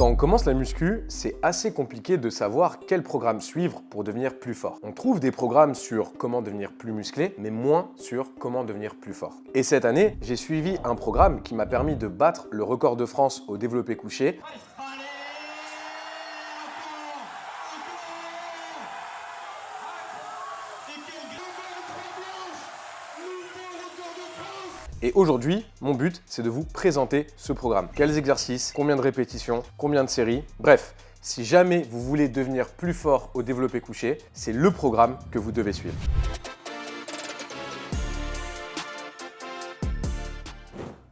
Quand on commence la muscu, c'est assez compliqué de savoir quel programme suivre pour devenir plus fort. On trouve des programmes sur comment devenir plus musclé, mais moins sur comment devenir plus fort. Et cette année, j'ai suivi un programme qui m'a permis de battre le record de France au développé couché. Et aujourd'hui, mon but, c'est de vous présenter ce programme. Quels exercices, combien de répétitions, combien de séries, bref. Si jamais vous voulez devenir plus fort au développé couché, c'est le programme que vous devez suivre.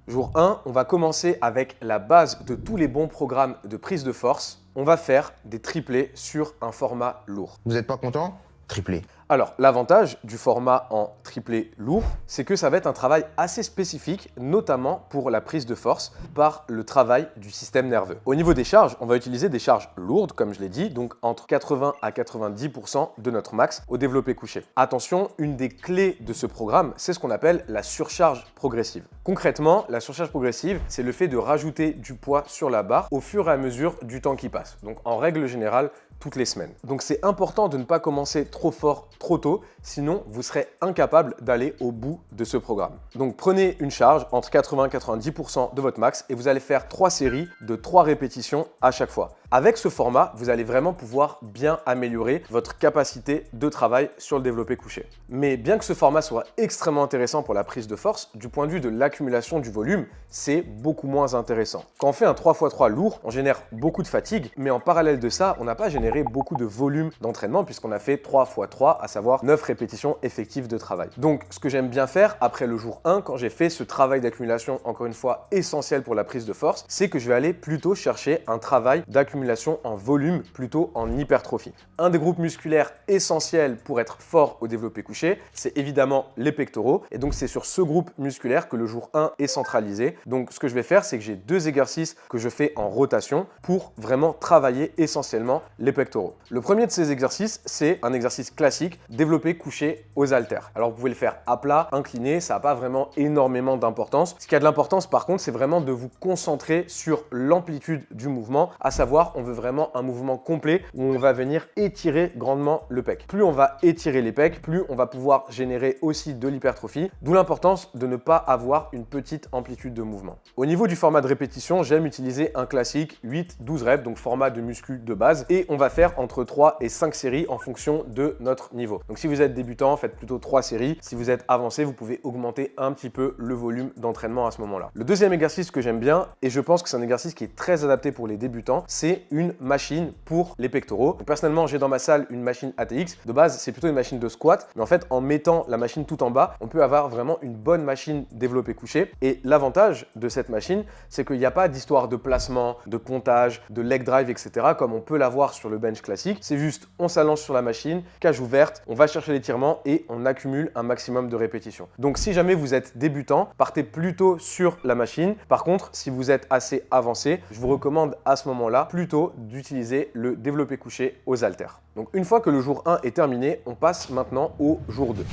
Jour 1, on va commencer avec la base de tous les bons programmes de prise de force. On va faire des triplés sur un format lourd. Vous n'êtes pas content? Triplé. Alors, l'avantage du format en triplé lourd, c'est que ça va être un travail assez spécifique, notamment pour la prise de force par le travail du système nerveux. Au niveau des charges, on va utiliser des charges lourdes, comme je l'ai dit, donc entre 80 à 90% de notre max au développé couché. Attention, une des clés de ce programme, c'est ce qu'on appelle la surcharge progressive. Concrètement, la surcharge progressive, c'est le fait de rajouter du poids sur la barre au fur et à mesure du temps qui passe. Donc, en règle générale, toutes les semaines. Donc c'est important de ne pas commencer trop fort, trop tôt, sinon vous serez incapable d'aller au bout de ce programme. Donc prenez une charge entre 80 et 90% de votre max et vous allez faire 3 séries de 3 répétitions à chaque fois. Avec ce format, vous allez vraiment pouvoir bien améliorer votre capacité de travail sur le développé couché. Mais bien que ce format soit extrêmement intéressant pour la prise de force, du point de vue de l'accumulation du volume, c'est beaucoup moins intéressant. Quand on fait un 3x3 lourd, on génère beaucoup de fatigue, mais en parallèle de ça, on n'a pas généré beaucoup de volume d'entraînement puisqu'on a fait 3x3, à savoir 9 répétitions effectives de travail. Donc, ce que j'aime bien faire après le jour 1, quand j'ai fait ce travail d'accumulation, encore une fois, essentiel pour la prise de force, c'est que je vais aller plutôt chercher un travail d'accumulation en volume plutôt en hypertrophie. Un des groupes musculaires essentiels pour être fort au développé couché, c'est évidemment les pectoraux. Et donc, c'est sur ce groupe musculaire que le jour 1 est centralisé. Donc, ce que je vais faire, c'est que j'ai 2 exercices que je fais en rotation pour vraiment travailler essentiellement les pectoraux. Le premier de ces exercices, c'est un exercice classique, développé couché aux haltères. Alors, vous pouvez le faire à plat, incliné, ça n'a pas vraiment énormément d'importance. Ce qui a de l'importance, par contre, c'est vraiment de vous concentrer sur l'amplitude du mouvement, à savoir on veut vraiment un mouvement complet où on va venir étirer grandement le pec. Plus on va étirer les pecs, plus on va pouvoir générer aussi de l'hypertrophie, d'où l'importance de ne pas avoir une petite amplitude de mouvement. Au niveau du format de répétition, j'aime utiliser un classique 8-12 reps, donc format de muscu de base, et on va faire entre 3 et 5 séries en fonction de notre niveau. Donc si vous êtes débutant, faites plutôt 3 séries. Si vous êtes avancé, vous pouvez augmenter un petit peu le volume d'entraînement à ce moment-là. Le deuxième exercice que j'aime bien, et je pense que c'est un exercice qui est très adapté pour les débutants, c'est une machine pour les pectoraux. Donc, personnellement, j'ai dans ma salle une machine ATX. De base, c'est plutôt une machine de squat, mais en fait, en mettant la machine tout en bas, on peut avoir vraiment une bonne machine développé couché. Et l'avantage de cette machine, c'est qu'il n'y a pas d'histoire de placement, de comptage, de leg drive, etc. comme on peut l'avoir sur le bench classique. C'est juste, on s'allonge sur la machine, cage ouverte, on va chercher l'étirement et on accumule un maximum de répétitions. Donc, si jamais vous êtes débutant, partez plutôt sur la machine. Par contre, si vous êtes assez avancé, je vous recommande à ce moment-là plutôt d'utiliser le développé couché aux haltères. Donc une fois que le jour 1 est terminé, on passe maintenant au jour 2.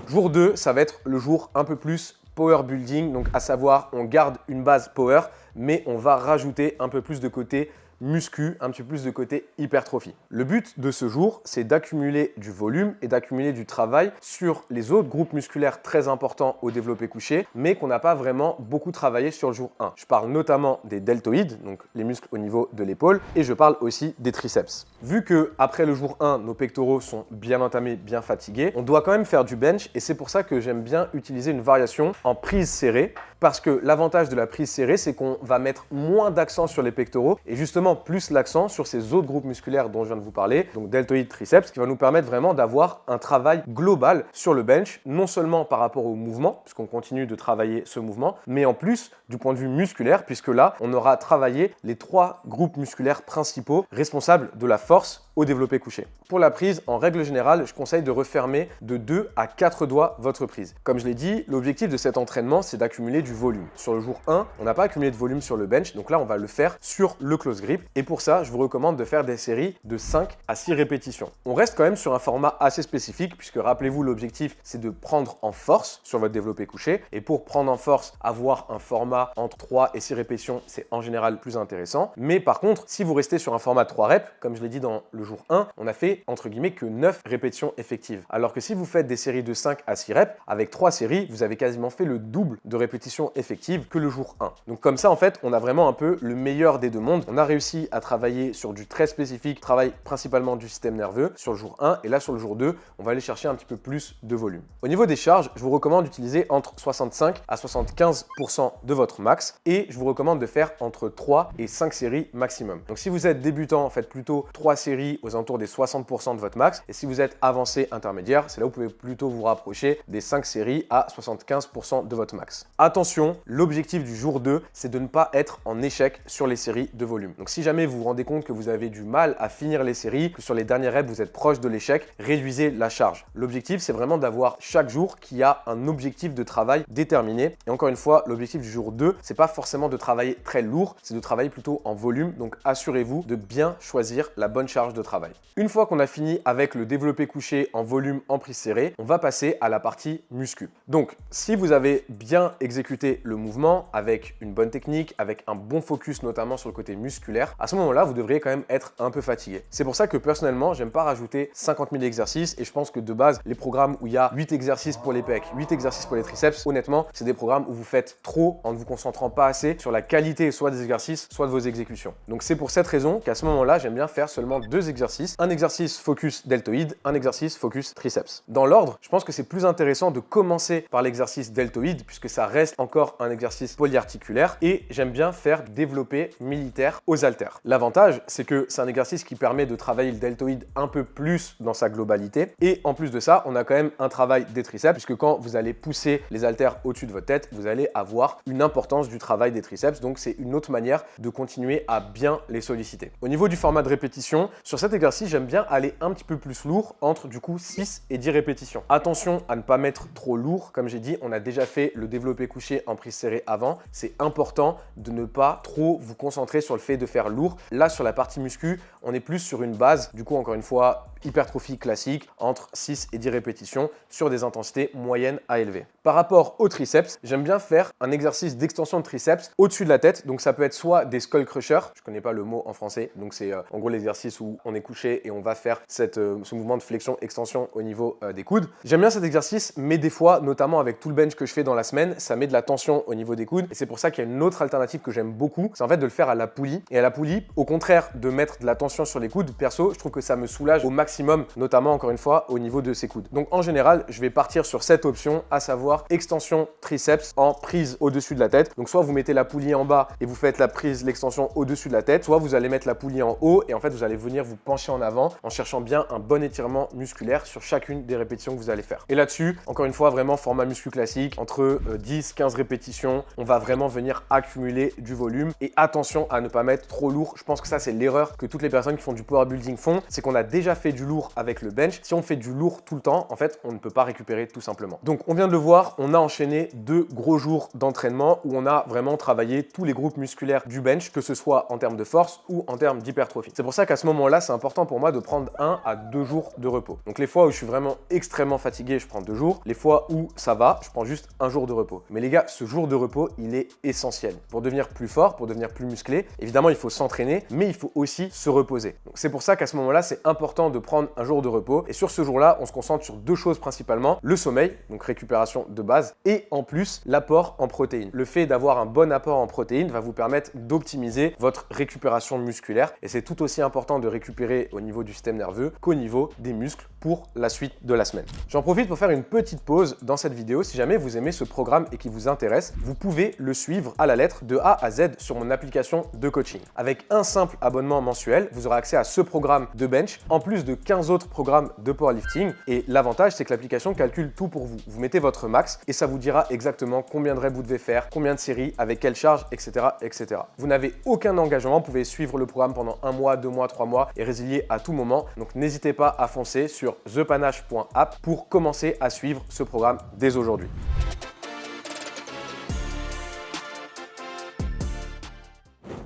Jour 2, ça va être le jour un peu plus power building, donc à savoir on garde une base power, mais on va rajouter un peu plus de côté muscu, un petit peu plus de côté hypertrophie. Le but de ce jour, c'est d'accumuler du volume et d'accumuler du travail sur les autres groupes musculaires très importants au développé couché, mais qu'on n'a pas vraiment beaucoup travaillé sur le jour 1. Je parle notamment des deltoïdes, donc les muscles au niveau de l'épaule, et je parle aussi des triceps. Vu que après le jour 1, nos pectoraux sont bien entamés, bien fatigués, on doit quand même faire du bench et c'est pour ça que j'aime bien utiliser une variation en prise serrée, parce que l'avantage de la prise serrée, c'est qu'on va mettre moins d'accent sur les pectoraux et justement plus l'accent sur ces autres groupes musculaires dont je viens de vous parler, donc deltoïdes, triceps, qui va nous permettre vraiment d'avoir un travail global sur le bench, non seulement par rapport au mouvement, puisqu'on continue de travailler ce mouvement, mais en plus du point de vue musculaire, puisque là, on aura travaillé les 3 groupes musculaires principaux responsables de la force au développé couché. Pour la prise, en règle générale, je conseille de refermer de 2 à 4 doigts votre prise. Comme je l'ai dit, l'objectif de cet entraînement, c'est d'accumuler du volume. Sur le jour 1, on n'a pas accumulé de volume sur le bench, donc là, on va le faire sur le close grip. Et pour ça, je vous recommande de faire des séries de 5 à 6 répétitions. On reste quand même sur un format assez spécifique, puisque rappelez-vous, l'objectif, c'est de prendre en force sur votre développé couché. Et pour prendre en force, avoir un format entre 3 et 6 répétitions, c'est en général plus intéressant. Mais par contre, si vous restez sur un format de 3 reps, comme je l'ai dit dans le jour 1, on a fait entre guillemets que 9 répétitions effectives. Alors que si vous faites des séries de 5 à 6 reps, avec 3 séries, vous avez quasiment fait le double de répétitions effectives que le jour 1. Donc comme ça, en fait, on a vraiment un peu le meilleur des deux mondes. On a réussi à travailler sur du très spécifique, travail principalement du système nerveux sur le jour 1, et là sur le jour 2, on va aller chercher un petit peu plus de volume. Au niveau des charges, je vous recommande d'utiliser entre 65 à 75% de votre max, et je vous recommande de faire entre 3 et 5 séries maximum. Donc si vous êtes débutant, faites plutôt 3 séries aux alentours des 60% de votre max, et si vous êtes avancé intermédiaire, c'est là où vous pouvez plutôt vous rapprocher des 5 séries à 75% de votre max. Attention, l'objectif du jour 2, c'est de ne pas être en échec sur les séries de volume. Donc si jamais vous vous rendez compte que vous avez du mal à finir les séries, que sur les dernières reps vous êtes proche de l'échec, réduisez la charge. L'objectif, c'est vraiment d'avoir chaque jour qui a un objectif de travail déterminé. Et encore une fois, l'objectif du jour 2, c'est pas forcément de travailler très lourd, c'est de travailler plutôt en volume. Donc assurez-vous de bien choisir la bonne charge de travail. Une fois qu'on a fini avec le développé couché en volume en prise serrée, on va passer à la partie muscu. Donc si vous avez bien exécuté le mouvement avec une bonne technique, avec un bon focus notamment sur le côté musculaire, à ce moment-là, vous devriez quand même être un peu fatigué. C'est pour ça que personnellement, j'aime pas rajouter 50 000 exercices, et je pense que de base, les programmes où il y a 8 exercices pour les pecs, 8 exercices pour les triceps, honnêtement, c'est des programmes où vous faites trop en ne vous concentrant pas assez sur la qualité soit des exercices, soit de vos exécutions. Donc c'est pour cette raison qu'à ce moment-là, j'aime bien faire seulement 2 exercices, un exercice focus deltoïde, un exercice focus triceps. Dans l'ordre, je pense que c'est plus intéressant de commencer par l'exercice deltoïde puisque ça reste encore un exercice polyarticulaire, et j'aime bien faire développer militaire aux haltères. L'avantage, c'est que c'est un exercice qui permet de travailler le deltoïde un peu plus dans sa globalité, et en plus de ça, on a quand même un travail des triceps puisque quand vous allez pousser les haltères au-dessus de votre tête, vous allez avoir une importance du travail des triceps, donc c'est une autre manière de continuer à bien les solliciter. Au niveau du format de répétition, sur cet exercice, j'aime bien aller un petit peu plus lourd, entre du coup 6 et 10 répétitions. Attention à ne pas mettre trop lourd, comme j'ai dit, on a déjà fait le développé couché en prise serrée avant, c'est important de ne pas trop vous concentrer sur le fait de faire lourd. Là, sur la partie muscu, on est plus sur une base, du coup encore une fois, hypertrophie classique, entre 6 et 10 répétitions sur des intensités moyennes à élevées. Par rapport au triceps, j'aime bien faire un exercice d'extension de triceps au-dessus de la tête, donc ça peut être soit des skull crushers, je connais pas le mot en français, donc c'est en gros l'exercice où on est couché et on va faire ce mouvement de flexion-extension au niveau des coudes. J'aime bien cet exercice, mais des fois, notamment avec tout le bench que je fais dans la semaine, ça met de la tension au niveau des coudes, et c'est pour ça qu'il y a une autre alternative que j'aime beaucoup, c'est en fait de le faire à la poulie. Et à la poulie, au contraire de mettre de la tension sur les coudes, perso, je trouve que ça me soulage au maximum, notamment encore une fois au niveau de ses coudes. Donc en général, je vais partir sur cette option, à savoir extension triceps en prise au-dessus de la tête. Donc soit vous mettez la poulie en bas et vous faites la prise, l'extension au-dessus de la tête, soit vous allez mettre la poulie en haut et en fait vous allez venir vous pencher en avant en cherchant bien un bon étirement musculaire sur chacune des répétitions que vous allez faire. Et là-dessus, encore une fois, vraiment format muscu classique, entre 10-15 répétitions, on va vraiment venir accumuler du volume, et attention à ne pas mettre trop lourd. Je pense que ça c'est l'erreur que toutes les personnes qui font du power building font, c'est qu'on a déjà fait du lourd avec le bench. Si on fait du lourd tout le temps, en fait, on ne peut pas récupérer tout simplement. Donc on vient de le voir, on a enchaîné 2 gros jours d'entraînement où on a vraiment travaillé tous les groupes musculaires du bench, que ce soit en termes de force ou en termes d'hypertrophie. C'est pour ça qu'à ce moment-là, c'est important pour moi de prendre 1 à 2 jours de repos. Donc les fois où je suis vraiment extrêmement fatigué, je prends 2 jours. Les fois où ça va, je prends juste 1 jour de repos. Mais les gars, ce jour de repos, il est essentiel. Pour devenir plus fort, pour devenir plus musclé, évidemment, il faut s'entraîner, mais il faut aussi se reposer. Donc c'est pour ça qu'à ce moment-là, c'est important de prendre un jour de repos. Et sur ce jour-là, on se concentre sur 2 choses principalement: le sommeil, donc récupération de base, et en plus, l'apport en protéines. Le fait d'avoir un bon apport en protéines va vous permettre d'optimiser votre récupération musculaire. Et c'est tout aussi important de récupérer au niveau du système nerveux qu'au niveau des muscles pour la suite de la semaine. J'en profite pour faire une petite pause dans cette vidéo. Si jamais vous aimez ce programme et qu'il vous intéresse, vous pouvez le suivre à la lettre de A à Z sur mon application de coaching. Avec un simple abonnement mensuel, vous aurez accès à ce programme de bench, en plus de 15 autres programmes de powerlifting et l'avantage, c'est que l'application calcule tout pour vous. Vous mettez votre max et ça vous dira exactement combien de reps vous devez faire, combien de séries, avec quelle charge, etc. etc. Vous n'avez aucun engagement, vous pouvez suivre le programme pendant 1 mois, 2 mois, 3 mois et résilier à tout moment. Donc n'hésitez pas à foncer sur thepanache.app pour commencer à suivre ce programme dès aujourd'hui.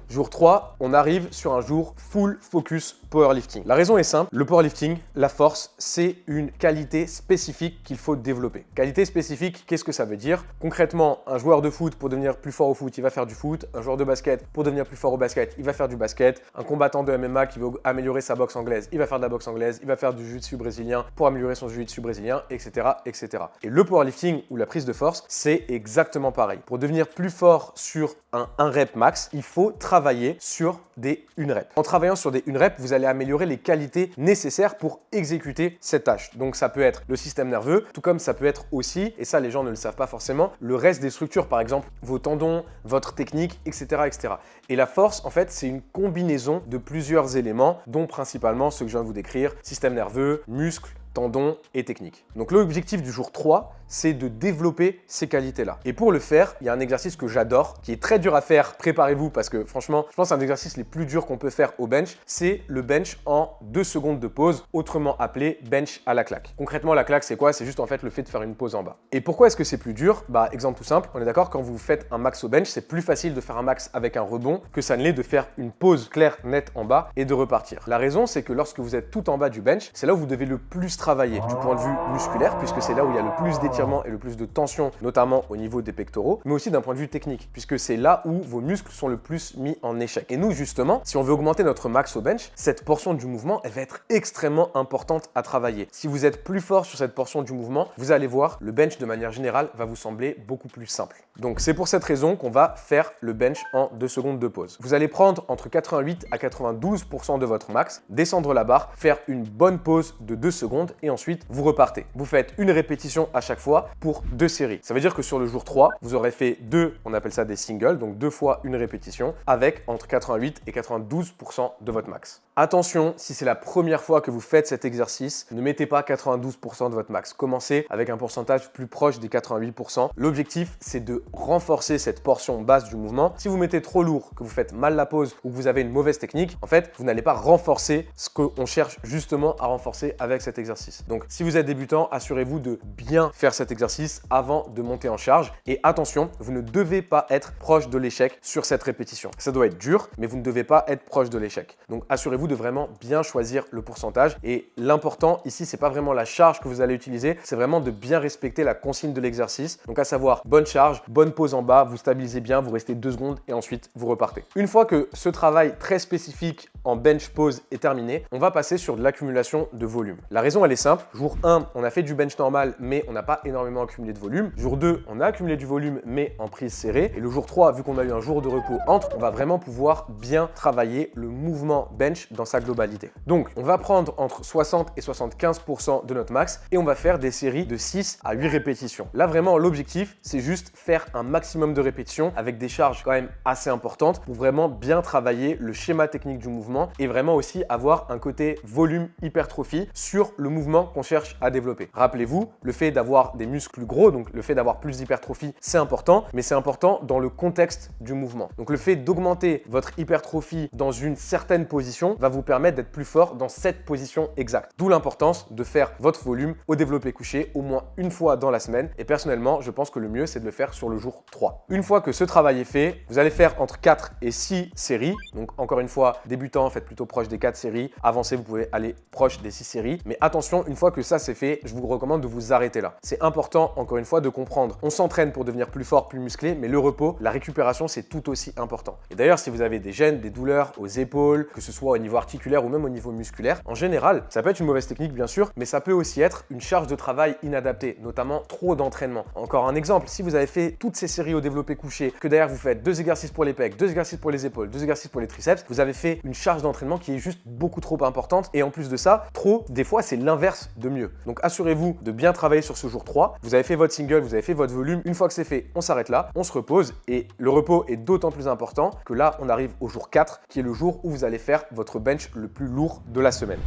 Jour 3, on arrive sur un jour full focus powerlifting. La raison est simple, le powerlifting, la force, c'est une qualité spécifique qu'il faut développer. Qualité spécifique, qu'est-ce que ça veut dire? Concrètement, un joueur de foot pour devenir plus fort au foot, il va faire du foot. Un joueur de basket pour devenir plus fort au basket, il va faire du basket. Un combattant de MMA qui veut améliorer sa boxe anglaise, il va faire de la boxe anglaise. Il va faire du jiu-jitsu brésilien pour améliorer son jiu-jitsu brésilien, etc., etc. Et le powerlifting ou la prise de force, c'est exactement pareil. Pour devenir plus fort sur un rep max, il faut travailler sur des 1 rep. En travaillant sur des 1 rep, vous allez améliorer les qualités nécessaires pour exécuter cette tâche. Donc ça peut être le système nerveux, tout comme ça peut être aussi, et ça les gens ne le savent pas forcément, le reste des structures, par exemple vos tendons, votre technique, etc., etc. Et la force, en fait, c'est une combinaison de plusieurs éléments, dont principalement ceux que je viens de vous décrire, système nerveux, muscles, tendons et technique. Donc l'objectif du jour 3, c'est de développer ces qualités-là. Et pour le faire, il y a un exercice que j'adore, qui est très dur à faire, préparez-vous parce que franchement, je pense que c'est un des exercices les plus durs qu'on peut faire au bench, c'est le bench en 2 secondes de pause, autrement appelé bench à la claque. Concrètement, la claque, c'est quoi? C'est juste en fait le fait de faire une pause en bas. Et pourquoi est-ce que c'est plus dur? Bah, exemple tout simple, on est d'accord, quand vous faites un max au bench, c'est plus facile de faire un max avec un rebond que ça ne l'est de faire une pause claire, nette en bas et de repartir. La raison, c'est que lorsque vous êtes tout en bas du bench, c'est là où vous devez le plus travailler du point de vue musculaire, puisque c'est là où il y a le plus d'étirement et le plus de tension, notamment au niveau des pectoraux, mais aussi d'un point de vue technique, puisque c'est là où vos muscles sont le plus mis en échec. Et nous, justement, si on veut augmenter notre max au bench, cette portion du mouvement, elle va être extrêmement importante à travailler. Si vous êtes plus fort sur cette portion du mouvement, vous allez voir, le bench, de manière générale, va vous sembler beaucoup plus simple. Donc, c'est pour cette raison qu'on va faire le bench en 2 secondes de pause. Vous allez prendre entre 88 à 92% de votre max, descendre la barre, faire une bonne pause de 2 secondes et ensuite, vous repartez. Vous faites une répétition à chaque fois pour 2 séries. Ça veut dire que sur le jour 3, vous aurez fait 2, on appelle ça des singles, donc 2 fois une répétition avec entre 88 et 92% de votre max. Attention, si c'est la première fois que vous faites cet exercice, ne mettez pas 92% de votre max. Commencez avec un pourcentage plus proche des 88%. L'objectif, c'est de renforcer cette portion basse du mouvement. Si vous mettez trop lourd, que vous faites mal la pause ou que vous avez une mauvaise technique, en fait, vous n'allez pas renforcer ce qu'on cherche justement à renforcer avec cet exercice. Donc, si vous êtes débutant, assurez-vous de bien faire cet exercice avant de monter en charge. Et attention, vous ne devez pas être proche de l'échec sur cette répétition. Ça doit être dur, mais vous ne devez pas être proche de l'échec. Donc, assurez-vous de vraiment bien choisir le pourcentage. Et l'important ici, c'est pas vraiment la charge que vous allez utiliser, c'est vraiment de bien respecter la consigne de l'exercice. Donc, à savoir, bonne charge, bonne pause en bas, vous stabilisez bien, vous restez 2 secondes et ensuite vous repartez. Une fois que ce travail très spécifique en bench pause est terminé, on va passer sur de l'accumulation de volume. La raison, elle est simple. Jour 1, on a fait du bench normal, mais on n'a pas énormément accumulé de volume. Jour 2, on a accumulé du volume, mais en prise serrée. Et le jour 3, vu qu'on a eu un jour de repos entre, on va vraiment pouvoir bien travailler le mouvement bench dans sa globalité. Donc, on va prendre entre 60 et 75% de notre max et on va faire des séries de 6 à 8 répétitions. Là, vraiment, l'objectif, c'est juste faire un maximum de répétitions avec des charges quand même assez importantes pour vraiment bien travailler le schéma technique du mouvement et vraiment aussi avoir un côté volume hypertrophie sur le mouvement qu'on cherche à développer. Rappelez-vous, le fait d'avoir des muscles plus gros, donc le fait d'avoir plus d'hypertrophie, c'est important, mais c'est important dans le contexte du mouvement. Donc le fait d'augmenter votre hypertrophie dans une certaine position va vous permettre d'être plus fort dans cette position exacte. D'où l'importance de faire votre volume au développé couché au moins une fois dans la semaine. Et personnellement, je pense que le mieux, c'est de le faire sur le jour 3. Une fois que ce travail est fait, vous allez faire entre 4 et 6 séries. Donc encore une fois, débutant, faites plutôt proche des 4 séries. Avancez, vous pouvez aller proche des 6 séries. Mais attention, une fois que ça c'est fait, je vous recommande de vous arrêter là. C'est important, encore une fois, de comprendre. On s'entraîne pour devenir plus fort, plus musclé, mais le repos, la récupération, c'est tout aussi important. Et d'ailleurs, si vous avez des gênes, des douleurs aux épaules, que ce soit au niveau articulaire ou même au niveau musculaire, en général, ça peut être une mauvaise technique, bien sûr, mais ça peut aussi être une charge de travail inadaptée, notamment trop d'entraînement. Encore un exemple, si vous avez fait toutes ces séries au développé couché, que derrière vous faites 2 exercices pour les pecs, 2 exercices pour les épaules, 2 exercices pour les triceps, vous avez fait une charge d'entraînement qui est juste beaucoup trop importante. Et en plus de ça, trop, des fois, c'est l'inverse de mieux. Donc assurez-vous de bien travailler sur ce jour 3. Vous avez fait votre single, vous avez fait votre volume. Une fois que c'est fait, on s'arrête là, on se repose. Et le repos est d'autant plus important que là, on arrive au jour 4, qui est le jour où vous allez faire votre bench le plus lourd de la semaine.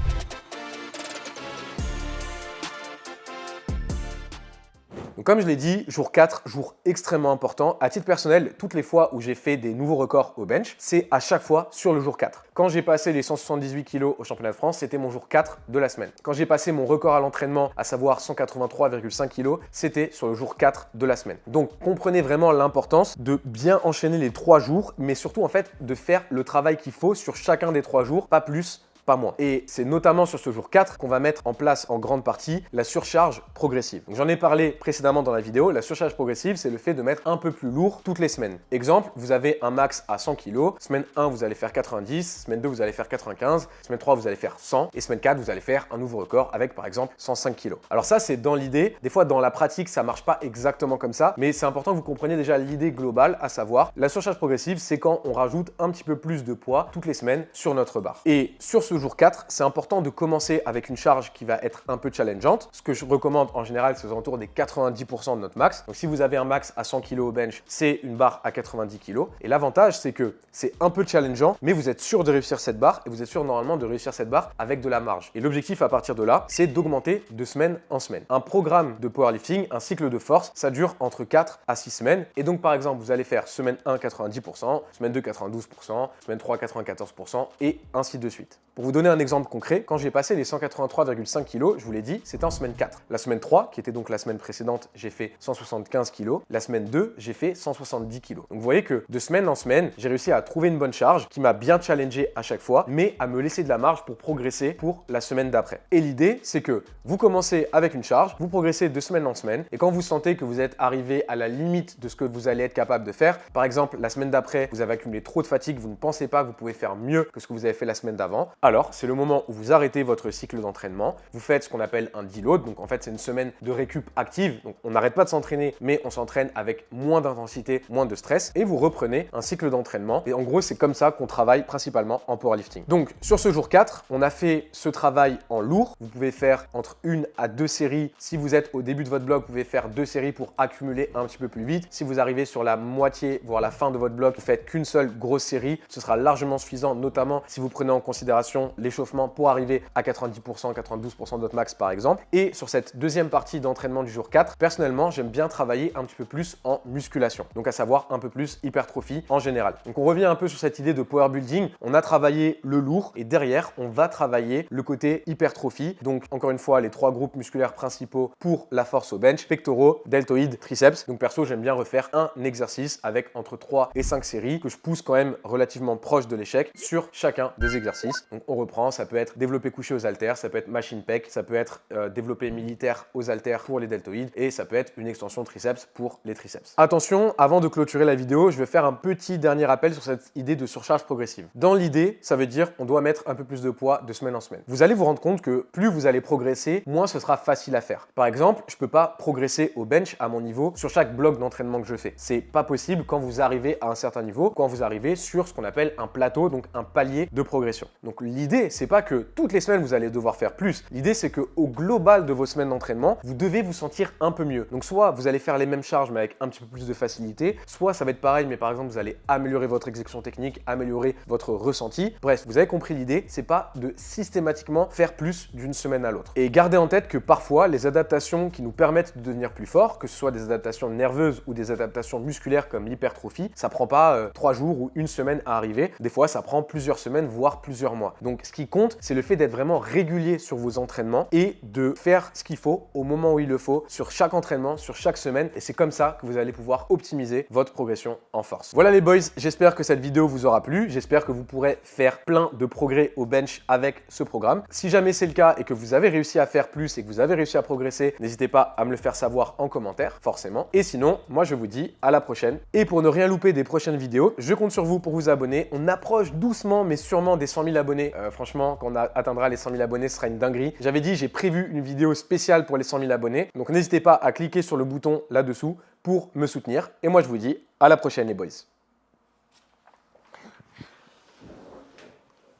Donc comme je l'ai dit, jour 4, jour extrêmement important. À titre personnel, toutes les fois où j'ai fait des nouveaux records au bench, c'est à chaque fois sur le jour 4. Quand j'ai passé les 178 kg au championnat de France, c'était mon jour 4 de la semaine. Quand j'ai passé mon record à l'entraînement, à savoir 183,5 kg, c'était sur le jour 4 de la semaine. Donc comprenez vraiment l'importance de bien enchaîner les 3 jours, mais surtout en fait de faire le travail qu'il faut sur chacun des 3 jours, pas plus, pas moins. Et c'est notamment sur ce jour 4 qu'on va mettre en place en grande partie la surcharge progressive. J'en ai parlé précédemment dans la vidéo. La surcharge progressive, c'est le fait de mettre un peu plus lourd toutes les semaines. Exemple, vous avez un max à 100 kg. Semaine 1, vous allez faire 90. Semaine 2, vous allez faire 95. Semaine 3, vous allez faire 100. Et semaine 4, vous allez faire un nouveau record avec par exemple 105 kg. Alors ça, c'est dans l'idée. Des fois, dans la pratique, ça marche pas exactement comme ça. Mais c'est important que vous compreniez déjà l'idée globale, à savoir la surcharge progressive, c'est quand on rajoute un petit peu plus de poids toutes les semaines sur notre barre. Et sur ce jour 4, c'est important de commencer avec une charge qui va être un peu challengeante. Ce que je recommande en général, c'est aux alentours des 90% de notre max. Donc si vous avez un max à 100 kg au bench, c'est une barre à 90 kg. Et l'avantage, c'est que c'est un peu challengeant, mais vous êtes sûr de réussir cette barre et vous êtes sûr normalement de réussir cette barre avec de la marge. Et l'objectif à partir de là, c'est d'augmenter de semaine en semaine. Un programme de powerlifting, un cycle de force, ça dure entre 4 à 6 semaines. Et donc par exemple, vous allez faire semaine 1 90%, semaine 2 92%, semaine 3 94% et ainsi de suite. Pour vous donner un exemple concret, quand j'ai passé les 183,5 kg, je vous l'ai dit, c'était en semaine 4. La semaine 3, qui était donc la semaine précédente, j'ai fait 175 kg. La semaine 2, j'ai fait 170 kg. Donc vous voyez que de semaine en semaine, j'ai réussi à trouver une bonne charge qui m'a bien challengé à chaque fois, mais à me laisser de la marge pour progresser pour la semaine d'après. Et l'idée, c'est que vous commencez avec une charge, vous progressez de semaine en semaine, et quand vous sentez que vous êtes arrivé à la limite de ce que vous allez être capable de faire, par exemple, la semaine d'après, vous avez accumulé trop de fatigue, vous ne pensez pas que vous pouvez faire mieux que ce que vous avez fait la semaine d'avant, alors c'est le moment où vous arrêtez votre cycle d'entraînement, vous faites ce qu'on appelle un deload, donc en fait c'est une semaine de récup active, donc on n'arrête pas de s'entraîner, mais on s'entraîne avec moins d'intensité, moins de stress, et vous reprenez un cycle d'entraînement, et en gros c'est comme ça qu'on travaille principalement en powerlifting. Donc sur ce jour 4, on a fait ce travail en lourd, vous pouvez faire entre 1 à 2 séries, si vous êtes au début de votre bloc, vous pouvez faire 2 séries pour accumuler un petit peu plus vite, si vous arrivez sur la moitié, voire la fin de votre bloc, vous faites qu'une seule grosse série, ce sera largement suffisant, notamment si vous prenez en considération l'échauffement pour arriver à 90%, 92% de votre max par exemple. Et sur cette deuxième partie d'entraînement du jour 4, personnellement, j'aime bien travailler un petit peu plus en musculation. Donc à savoir un peu plus hypertrophie en général. Donc on revient un peu sur cette idée de power building. On a travaillé le lourd et derrière, on va travailler le côté hypertrophie. Donc encore une fois, les 3 groupes musculaires principaux pour la force au bench, pectoraux, deltoïdes, triceps. Donc perso, j'aime bien refaire un exercice avec entre 3 et 5 séries que je pousse quand même relativement proche de l'échec sur chacun des exercices. Donc on reprend, ça peut être développé couché aux haltères, ça peut être machine pec, ça peut être développé militaire aux haltères pour les deltoïdes et ça peut être une extension triceps pour les triceps. Attention, avant de clôturer la vidéo, je vais faire un petit dernier rappel sur cette idée de surcharge progressive. Dans l'idée, ça veut dire on doit mettre un peu plus de poids de semaine en semaine. Vous allez vous rendre compte que plus vous allez progresser, moins ce sera facile à faire. Par exemple, je ne peux pas progresser au bench à mon niveau sur chaque bloc d'entraînement que je fais. C'est pas possible quand vous arrivez à un certain niveau, quand vous arrivez sur ce qu'on appelle un plateau, donc un palier de progression. Donc l'idée, c'est pas que toutes les semaines vous allez devoir faire plus. L'idée, c'est qu'au global de vos semaines d'entraînement, vous devez vous sentir un peu mieux. Donc soit vous allez faire les mêmes charges mais avec un petit peu plus de facilité, soit ça va être pareil mais par exemple vous allez améliorer votre exécution technique, améliorer votre ressenti. Bref, vous avez compris l'idée, c'est pas de systématiquement faire plus d'une semaine à l'autre. Et gardez en tête que parfois les adaptations qui nous permettent de devenir plus forts, que ce soit des adaptations nerveuses ou des adaptations musculaires comme l'hypertrophie, ça prend pas 3 jours ou une semaine à arriver. Des fois ça prend plusieurs semaines voire plusieurs mois. Donc ce qui compte, c'est le fait d'être vraiment régulier sur vos entraînements et de faire ce qu'il faut au moment où il le faut sur chaque entraînement, sur chaque semaine, et c'est comme ça que vous allez pouvoir optimiser votre progression en force. Voilà les boys, j'espère que cette vidéo vous aura plu, j'espère que vous pourrez faire plein de progrès au bench avec ce programme. Si jamais c'est le cas et que vous avez réussi à faire plus et que vous avez réussi à progresser, n'hésitez pas à me le faire savoir en commentaire, forcément. Et sinon, moi je vous dis à la prochaine. Et pour ne rien louper des prochaines vidéos, je compte sur vous pour vous abonner. On approche doucement mais sûrement des 100 000 abonnés. Franchement, quand on atteindra les 100 000 abonnés, ce sera une dinguerie. J'avais dit, j'ai prévu une vidéo spéciale pour les 100 000 abonnés. Donc n'hésitez pas à cliquer sur le bouton là-dessous pour me soutenir. Et moi, je vous dis à la prochaine les boys.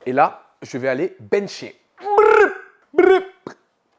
Et là, je vais aller bencher. Brrr, brrr.